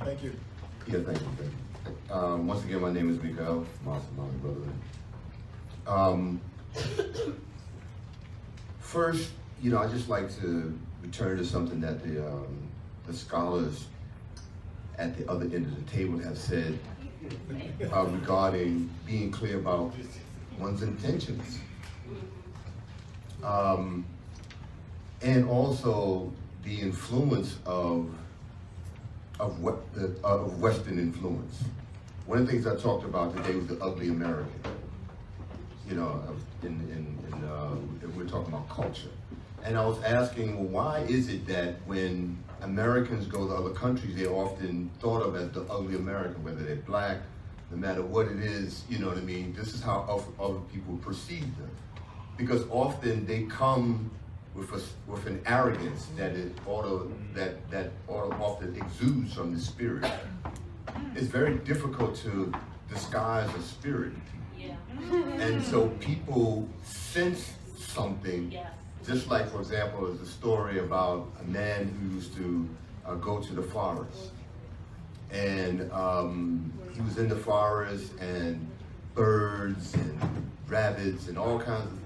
Thank you. Yeah, thank you. Once again, my name is Mika'il, my brother. First, I just like to return to something that the scholars at the other end of the table have said regarding being clear about one's intentions. And also the influence of Western influence. One of the things I talked about today was the ugly American. We're talking about culture. And I was asking, well, why is it that when Americans go to other countries, they're often thought of as the ugly American, whether they're black, no matter what it is, you know what I mean? This is how other people perceive them. Because often they come with an arrogance that often exudes from the spirit. It's very difficult to disguise a spirit. Yeah. And so people sense something, just like, for example, there's a story about a man who used to go to the forest. And he was in the forest, and birds and rabbits and all kinds of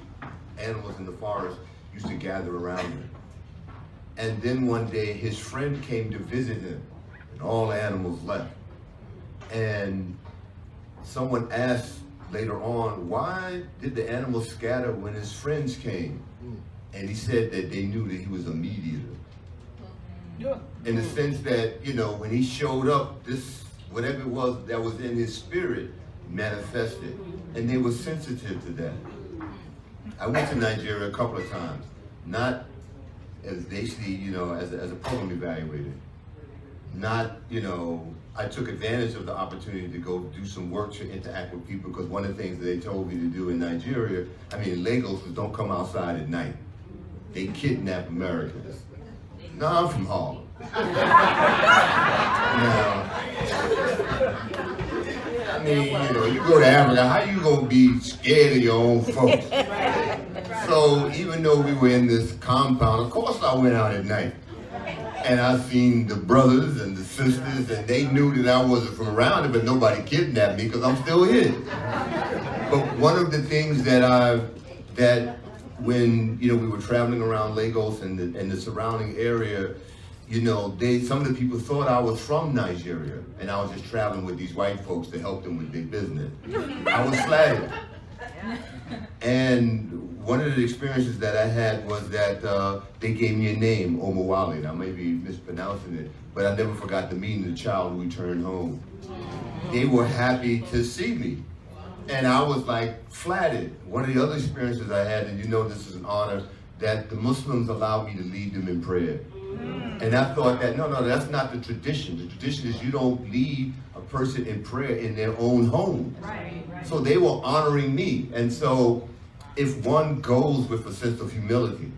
animals in the forest used to gather around him. And then one day his friend came to visit him, and all the animals left. And someone asked later on, why did the animals scatter when his friends came? And he said that they knew that he was a mediator. In the sense that, when he showed up, this, whatever it was that was in his spirit, manifested. And they were sensitive to that. I went to Nigeria a couple of times, not as basically, as a program evaluator. Not, I took advantage of the opportunity to go do some work to interact with people, because one of the things that they told me to do in Nigeria, in Lagos, was don't come outside at night. They kidnap Americans. No, I'm from Harlem. You go to Africa, how you gonna be scared of your own folks? So even though we were in this compound, of course I went out at night. And I seen the brothers and the sisters, and they knew that I wasn't from around it, but nobody kidnapped me because I'm still here. But one of the things that when we were traveling around Lagos and the surrounding area, some of the people thought I was from Nigeria, and I was just traveling with these white folks to help them with their business. I was flattered. And one of the experiences that I had was that they gave me a name, Omowale. I may be mispronouncing it, but I never forgot the meaning of the child who returned home. They were happy to see me. And I was flattered. One of the other experiences I had, and this is an honor, that the Muslims allowed me to lead them in prayer. And I thought that, no, that's not the tradition. The tradition is you don't lead a person in prayer in their own home. Right. So they were honoring me. And so if one goes with a sense of humility,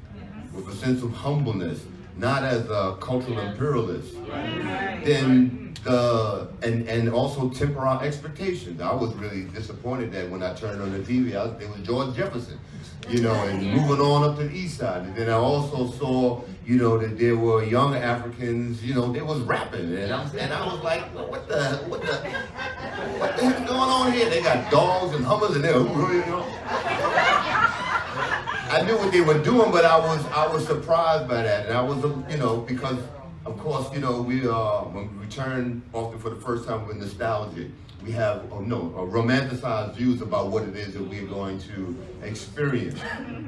with a sense of humbleness, not as a cultural imperialist, then and also temper our expectations. I was really disappointed that when I turned on the TV, there was George Jefferson, and moving on up to the east side. And then I also saw, that there were young Africans, they was rapping. And I was like, what the heck is going on here? They got dogs and hummers and I knew what they were doing, but I was surprised by that. And I was, because of course, we when we return often for the first time with nostalgia, we have romanticized views about what it is that we're going to experience.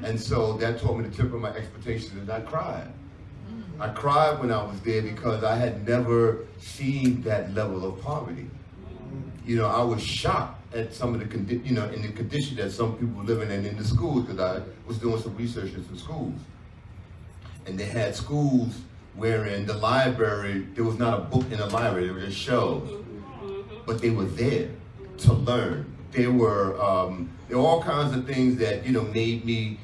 And so that taught me to temper my expectations, and I cried. I cried when I was there because I had never seen that level of poverty. I was shocked at some of the in the condition that some people were living in the schools, because I was doing some research in some schools. And they had schools wherein the library, there was not a book in the library, there were just shelves. But they were there to learn. There were all kinds of things that, made me,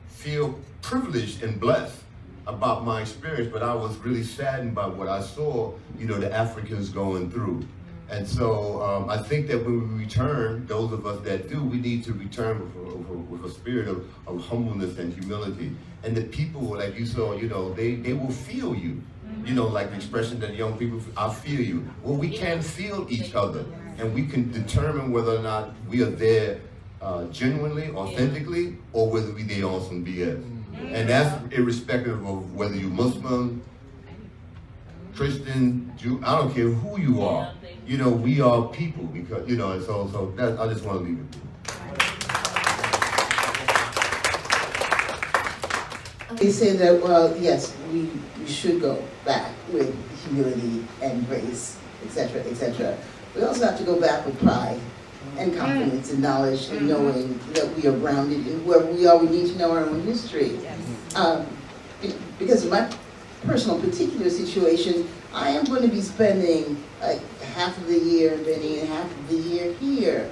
feel privileged and blessed about my experience, but I was really saddened by what I saw, the Africans going through. And so I think that when we return, those of us that do, we need to return with a spirit of humbleness and humility. And the people, like you saw, they will feel you. you know, like the expression that young people, I feel you. Well, we can feel each other, and we can determine whether or not we are there genuinely, authentically, or whether we there on some BS. And that's irrespective of whether you're Muslim, Christian, Jew, I don't care who you are. You know, we are people, because, you know, and so that, I just want to leave it. They say that, well, yes, we should go back with humility and grace, etc., etc. We also have to go back with pride and confidence and knowledge and knowing that we are grounded in where we are. We need to know our own history. Because of my personal particular situation, I am going to be spending like half of the year in Benin and half of the year here.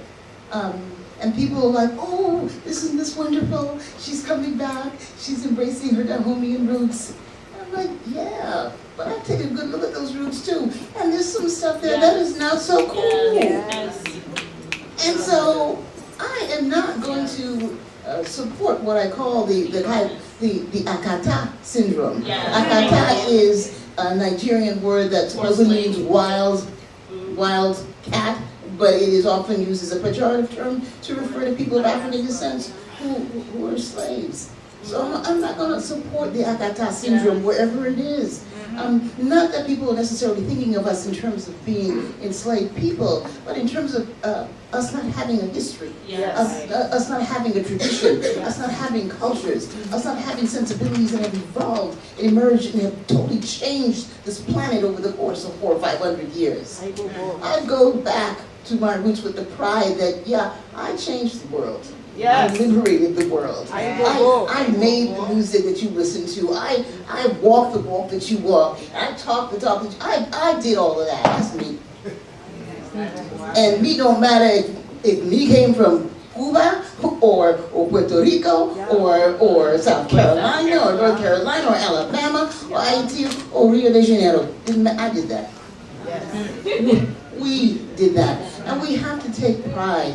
And people are like, oh, isn't this wonderful? She's coming back. She's embracing her Dahomian roots. And I'm like, yeah, but I take a good look at those roots too. And there's some stuff there that is not so cool. Yes. And so I am not going to support what I call the Akata syndrome. Akata is a Nigerian word that supposedly means wild cat, but it is often used as a pejorative term to refer to people of African descent who are slaves. So I'm not going to support the Akata syndrome wherever it is. Not that people are necessarily thinking of us in terms of being enslaved people, but in terms of us not having a history, us not having a tradition, us not having cultures, us not having sensibilities that have evolved and emerged and have totally changed this planet over the course of 400 or 500 years. I go back to my roots with the pride that, yeah, I changed the world. Yes. I liberated the world. I made the music that you listen to. I walked the walk that you walk. I talked the talk that you, I did all of that. That's me. And me don't matter if me came from Cuba or Puerto Rico or South Carolina or North Carolina or Alabama or Haiti or Rio de Janeiro. I did that. We did that. And we have to take pride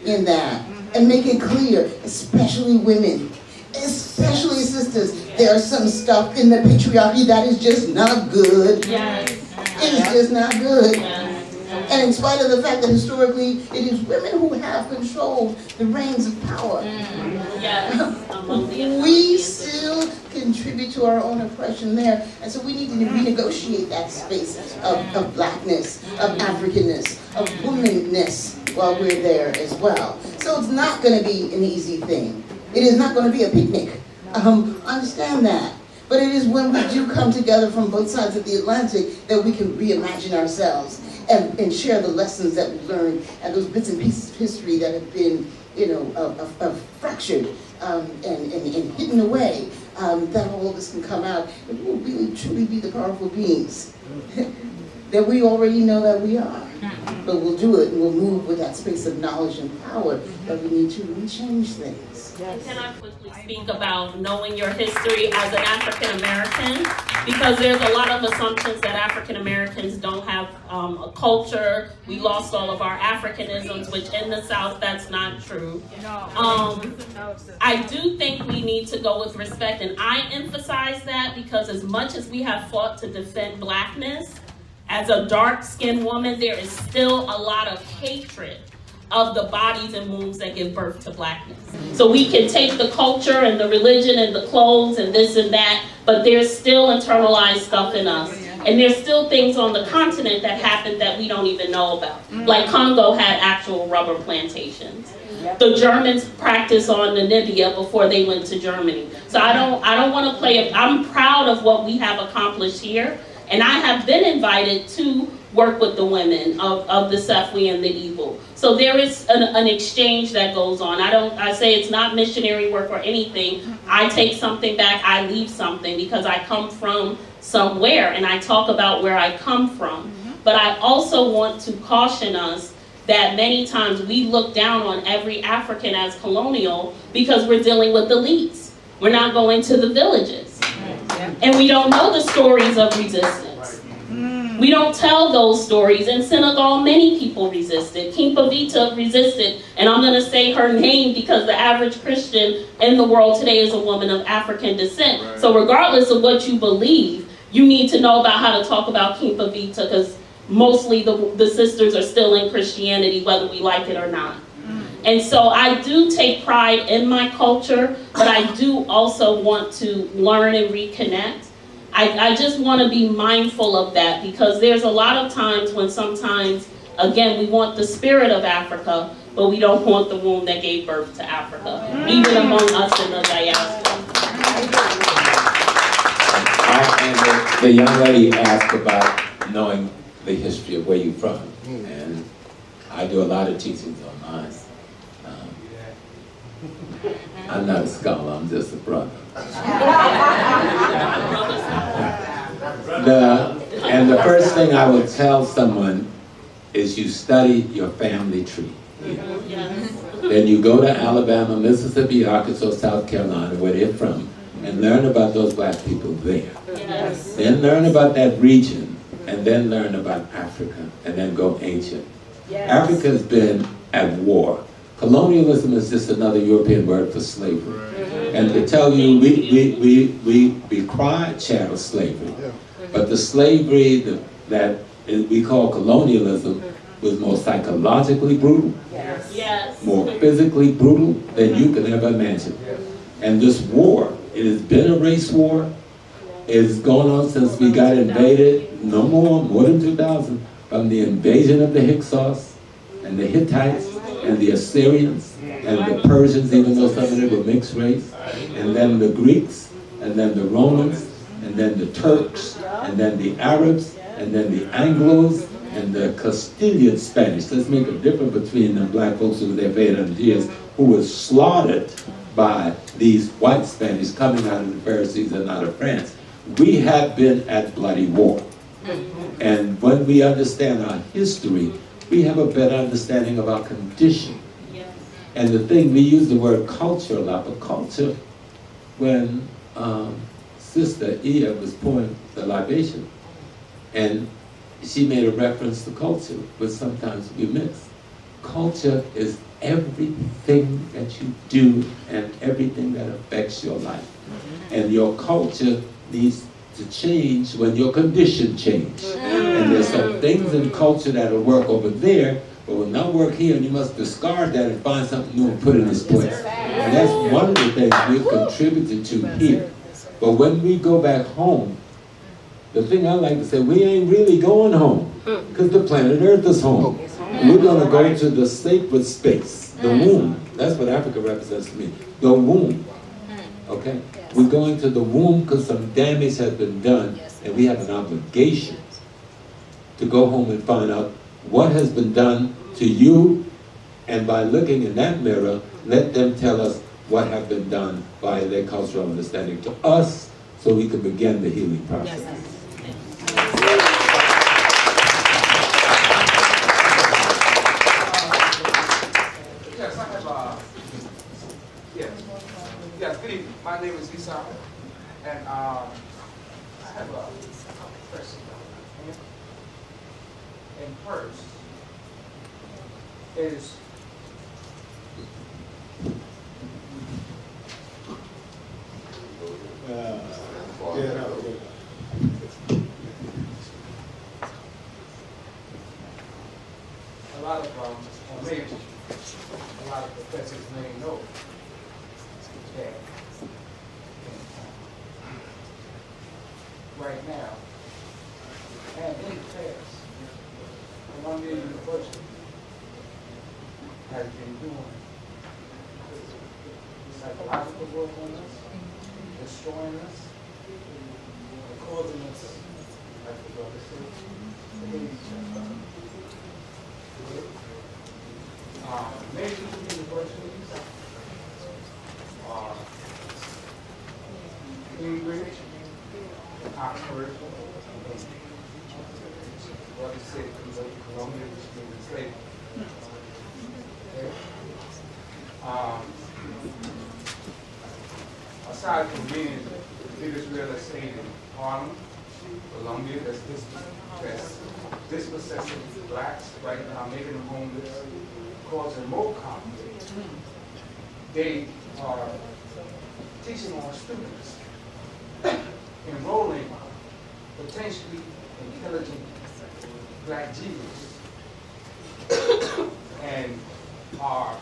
in that. And make it clear, especially women, especially sisters, there's some stuff in the patriarchy that is just not good. Yes. It's just not good. And in spite of the fact that historically it is women who have controlled the reins of power, we still contribute to our own oppression there. And so we need to renegotiate that space of blackness, of Africanness, of womanness while we're there as well. So it's not going to be an easy thing. It is not going to be a picnic. Understand that. But it is when we do come together from both sides of the Atlantic that we can reimagine ourselves and share the lessons that we've learned and those bits and pieces of history that have been, fractured and hidden away, that all of this can come out and we'll really truly be the powerful beings that we already know that we are. But we'll do it and we'll move with that space of knowledge and power that we need to rechange things. Yes. Can I quickly speak about knowing your history as an African American? Because there's a lot of assumptions that African Americans don't have a culture. We lost all of our Africanisms, which in the South, that's not true. I do think we need to go with respect, and I emphasize that because as much as we have fought to defend blackness, as a dark-skinned woman, there is still a lot of hatred of the bodies and wombs that give birth to blackness. So we can take the culture and the religion and the clothes and this and that, but there's still internalized stuff in us. And there's still things on the continent that happened that we don't even know about. Like Congo had actual rubber plantations. The Germans practiced on Namibia before they went to Germany. So I don't want to play it. I'm proud of what we have accomplished here. And I have been invited to work with the women of the Sefwi and the Igbo. So there is an exchange that goes on. I say it's not missionary work or anything. I take something back, I leave something because I come from somewhere and I talk about where I come from. But I also want to caution us that many times we look down on every African as colonial because we're dealing with elites. We're not going to the villages. And we don't know the stories of resistance. We don't tell those stories. In Senegal, many people resisted. King Pavita resisted, and I'm going to say her name because the average Christian in the world today is a woman of African descent. So regardless of what you believe, you need to know about how to talk about Quinta Vita, because mostly the sisters are still in Christianity, whether we like it or not. And so I do take pride in my culture, but I do also want to learn and reconnect. I just want to be mindful of that, because there's a lot of times when sometimes, again, we want the spirit of Africa, but we don't want the womb that gave birth to Africa, even among us in the diaspora. And the young lady asked about knowing the history of where you're from, and I do a lot of teachings on mine. I'm not a scholar, I'm just a brother. And the first thing I would tell someone is you study your family tree. Then you go to Alabama, Mississippi, Arkansas, South Carolina, where they're from, and learn about those black people there. Yes. Then learn about that region, and then learn about Africa, and then go ancient. Yes. Africa's been at war. Colonialism is just another European word for slavery. And to tell you, we cry chattel slavery, but the slavery that we call colonialism was more psychologically brutal, Yes. more physically brutal than you can ever imagine. And this war, it has been a race war. It's gone on since we got invaded, more than 2000, from the invasion of the Hyksos and the Hittites and the Assyrians and the Persians, even though some of them were mixed race, and then the Greeks, and then the Romans, and then the Turks, and then the Arabs, and then the Anglos, and the Castilian Spanish. Let's make a difference between the black folks who were there for 800 years, who were slaughtered by these white Spanish coming out of the Pharisees and out of France. We have been at bloody war. And when we understand our history, we have a better understanding of our condition. And the thing, we use the word culture a lot, but culture, when Sister Ia was pouring the libation, and she made a reference to culture, but sometimes we mix. Culture is everything that you do and everything that affects your life. And your culture needs to change when your condition changes. And there's some things in culture that'll work over there, but will not work here, and you must discard that and find something new and put in its place. And that's one of the things we've contributed to here. But when we go back home, the thing I like to say, we ain't really going home, because the planet Earth is home. We're going to go to the sacred space, the womb. That's what Africa represents to me, the womb. Okay? We're going to the womb because some damage has been done, and we have an obligation to go home and find out what has been done to you, and by looking in that mirror, let them tell us what have been done by their cultural understanding to us, so we can begin the healing process. Yes, I have yes, good evening. My name is Mika'il, and I have a question. And first is a lot of maybe a lot of professors may know that right now and in the past, Columbia University has been doing psychological work on us, destroying us, and causing us, like the brother said, to hate each other. Major universities are Cambridge, Oxford, brother said Columbia was being enslaved. Aside from being the biggest real estate in Harlem, Columbia, that's dispossessing blacks right now, making them homeless, causing more conflict. They are teaching our students, enrolling potentially intelligent black Jesus and are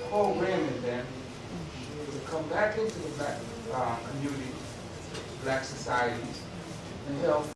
programming them to come back into the black community, black society, and help